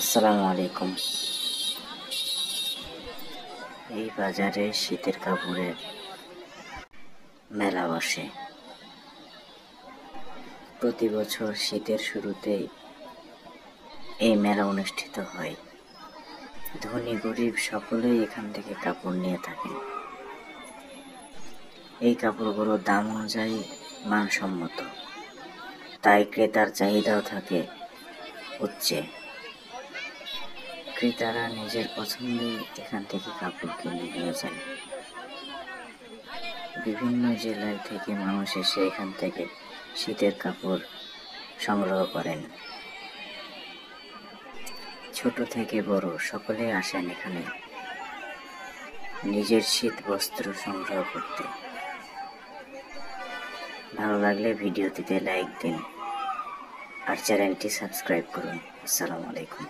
আসসালামু আলাইকুম। এই বাজারে শীতের কাপড়ের মেলা বসে। প্রতি বছর শীতের শুরুতেই এই মেলা অনুষ্ঠিত হয়। ধনী গরিব সকলেই এখান থেকে কাপড় নিয়ে থাকেন। এই কাপড়গুলোর দাম অনুযায়ী মানসম্মত, তাই ক্রেতার চাহিদাও থাকে উচ্চে। ক্রেতারা নিজের পছন্দে এখান থেকে কাপড় কিনে নিয়ে যান। বিভিন্ন জেলায় থেকে মানুষ এসে এখান থেকে শীতের কাপড় সংগ্রহ করেন। ছোট থেকে বড় সকলে আসেন এখানে নিজের শীত বস্ত্র সংগ্রহ করতে। ভালো লাগলে ভিডিওটিতে লাইক দিন আর চ্যানেলটি সাবস্ক্রাইব করুন। আসসালামু আলাইকুম।